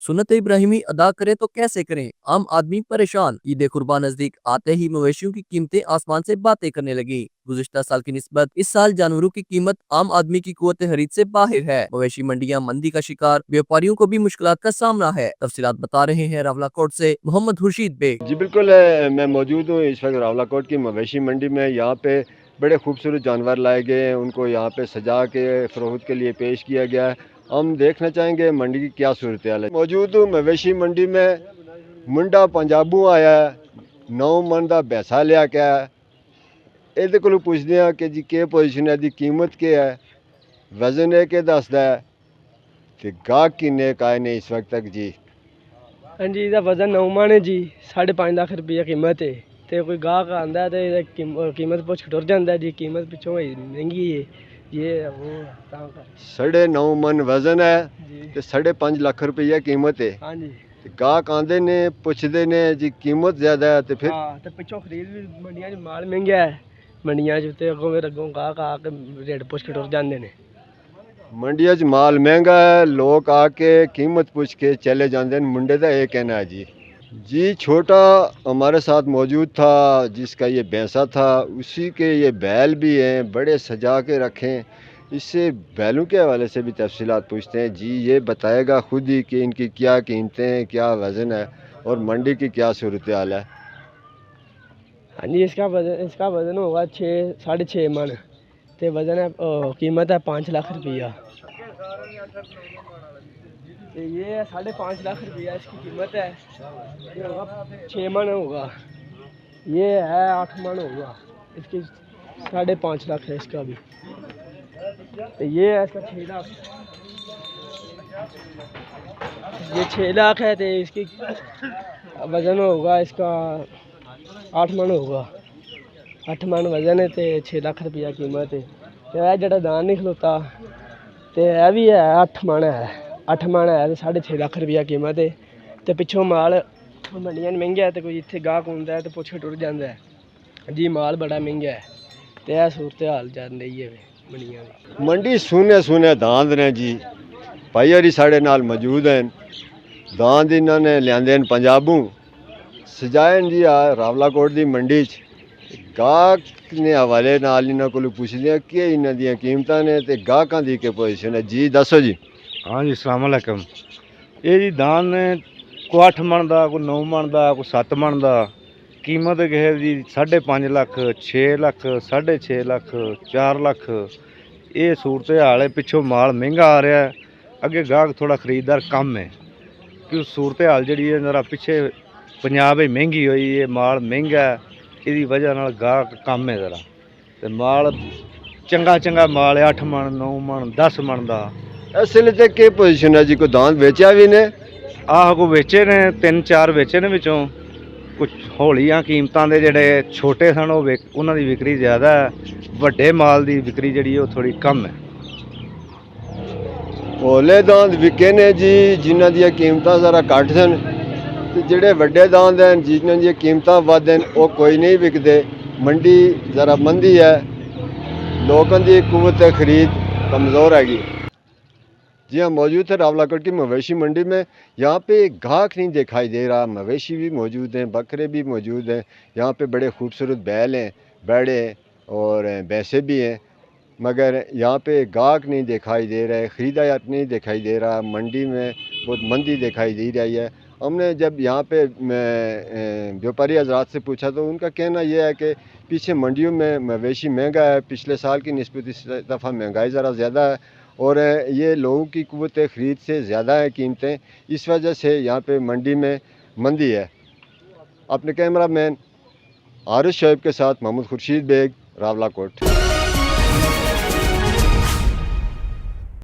सुन्नत इब्राहिमी अदा करें तो कैसे करें, आम आदमी परेशान। ईद कुर्बान नजदीक आते ही मवेशियों की कीमतें आसमान से बातें करने लगी। गुज़िश्ता साल की निस्बत इस साल जानवरों की कीमत आम आदमी की कुव्वत खरीद से बाहर है। मवेशी मंडियां मंदी का शिकार, व्यापारियों को भी मुश्किलात का सामना है। तफसीलात बता रहे हैं रावलाकोट से मोहम्मद खुर्शीद बेग। जी बिल्कुल, मैं मौजूद हूँ इस वक्त रावलाकोट की मवेशी मंडी में। यहाँ पे बड़े खूबसूरत जानवर लाए गए हैं, उनको यहाँ पे सजा के फ़रोख्त के लिए पेश किया गया है। हम देखना चाहेंगे मंडी की क्या सूरत हाल है। मौजूद हूँ मवेशी मंडी में। मुंडा पंजाबू आया है, 9 मन का भैंसा लिया क्या है। ਇਹਦੇ ਕੋਲੋਂ ਪੁੱਛਦੇ ਆ ਕਿ ਜੀ ਕੀ ਪੋਜੀਸ਼ਨ ਹੈ, ਦੀ ਕੀਮਤ ਕੀ ਹੈ, ਵਜ਼ਨ ਇਹ ਕਿ ਦੱਸਦਾ ਹੈ ਤੇ ਗਾਹਕ ਕਿੰਨੇ ਕਾਏ ਨੇ ਇਸ ਵਕਤ ਤੱਕ ਜੀ। हाँ जी, इसका वजन 9 मन है जी, 5.5 लाख रुपया कीमत है। तो कोई गाहक आंदा है तो कीमत पुछ टुर जाता है जी, कीमत पिछों महंगी है ये वो। 9.5 मन वजन है जी ਤੇ 5.5 ਲੱਖ ਰੁਪਈਆ ਕੀਮਤ ਹੈ। हाँ जी ਤੇ ਗਾਹਕ ਆਂਦੇ ਨੇ ਪੁੱਛਦੇ ਨੇ ਜੀ ਕੀਮਤ ਜ਼ਿਆਦਾ ਹੈ ਤੇ ਫਿਰ हाँ, तो पिछों खरीद भी मंडियां च माल महंगा है। मंडियां च ते अगों गाहक आके रेट पुछ के टुर जाते हैं। मंडिया च माल महंगा है, लोग आके कीमत पूछ के चले जाते हैं। मुंडे का ये कहना है जी। जी छोटा हमारे साथ मौजूद था जिसका ये भैंसा था, उसी के ये बैल भी हैं, बड़े सजा के रखें। इससे बैलों के हवाले से भी तफसीलात पूछते हैं जी। ये बताएगा खुद ही कि इनकी क्या कीमतें हैं, क्या वज़न है और मंडी की क्या सूरत हाल है। हाँ जी, इसका वजन होगा 6.5 मन। तो वजन है कीमत है 5 लाख रुपया। तो ये 5.5 लाख रुपया इसकी कीमत है। ये होगा 6 मन होगा, ये है 8 मन होगा। इसकी 5.5 लाख है इसका भी। तो ये है इसका 6 लाख, ये 6 लाख है। तो इसकी वज़न होगा इसका 8 मन होगा। 8 मन वजन है तो 6 लाख रुपया कीमत है। तो यह जड़ा दान नहीं खलोता तो यह भी है 8 मन है। 8 मन है तो 6.5 लाख रुपया कीमत है। तो पिछों माल मंडियां महंगा है, तो कोई इतने गाहक आता है तो पुछ के टुर जाता है जी। माल बड़ा महंगा है तो यह सूरत हाल चल रही है मंडियां की। मंडी सुने सुने दांद ने जी। भाई हरी साढ़े नाल मौजूद हैं। दांद इन्होंने लियादे पंजाबों सजाए जी आ रावलाकोट की मंडी च। गाहक ने हवाले नाल इन्हों को पुछदे हैं कि इन्हों दी कीमतां ने ते गाहकां दी के पोजीशन है जी। दसो जी। हाँ जी, अस्सलाम वालेकुम। ये जी दान ने को 8 मन का, को 9 मन का, को 7 मन का। कीमत है जी 5.5 लाख, 6 लाख, 6.5 लाख, 4 लाख। ये सूरत हाल है। पिछों माल महंगा आ रहा है, अगे गाहक थोड़ा खरीददार कम है। कि सूरत हाल जी जरा पिछे पंजाब ही महंगी हुई है, माल महंगा है, इसकी वजह नाल गाहक कम है जरा। तो माल चंगा चंगा माल है 8 मन, 9 मन, 10 मन का। इस वेले के पोजीशन है जी। कोई दांद बेचा भी ने? आह को बेचे ने 3-4 बेचे ने। विचों कुछ हौलियां कीमतां दे जेडे छोटे सन उन्हां दी विक्री ज़्यादा है, वड्डे माल दी विक्री जिहड़ी वो थोड़ी कम है। हौले दांद विके ने जी जिन्हां दी कीमतां ज़रा घट सन, ते जिहड़े वड्डे दांद हैं जिन्हां दी कीमतां वध हैं वो कोई नहीं विकदे। मंडी ज़रा मंदी है, लोगों की कुव्वत खरीद कमज़ोर हैगी। जी हाँ, मौजूद है रावलाकोट की मवेशी मंडी में। यहाँ पे गाहक नहीं दिखाई दे रहा। मवेशी भी मौजूद हैं, बकरे भी मौजूद हैं। यहाँ पे बड़े खूबसूरत बैल हैं, बैड़े और भैंसे भी हैं, मगर यहाँ पे गाहक नहीं दिखाई दे रहे, ख़रीदार नहीं दिखाई दे रहा। मंडी में बहुत मंदी दिखाई दे रही है। हमने जब यहाँ पे व्यापारी हजरात से पूछा तो उनका कहना यह है कि पीछे मंडियों में मवेशी महंगा है, पिछले साल की निस्बत इस दफ़ा महंगाई ज़रा ज़्यादा है और ये लोगों की कुव्वत ख़रीद से ज़्यादा है कीमतें। इस वजह से यहाँ पे मंडी में मंदी है। अपने कैमरा मैन आरिश शोएब के साथ मोहम्मद खुर्शीद बेग, रावलाकोट।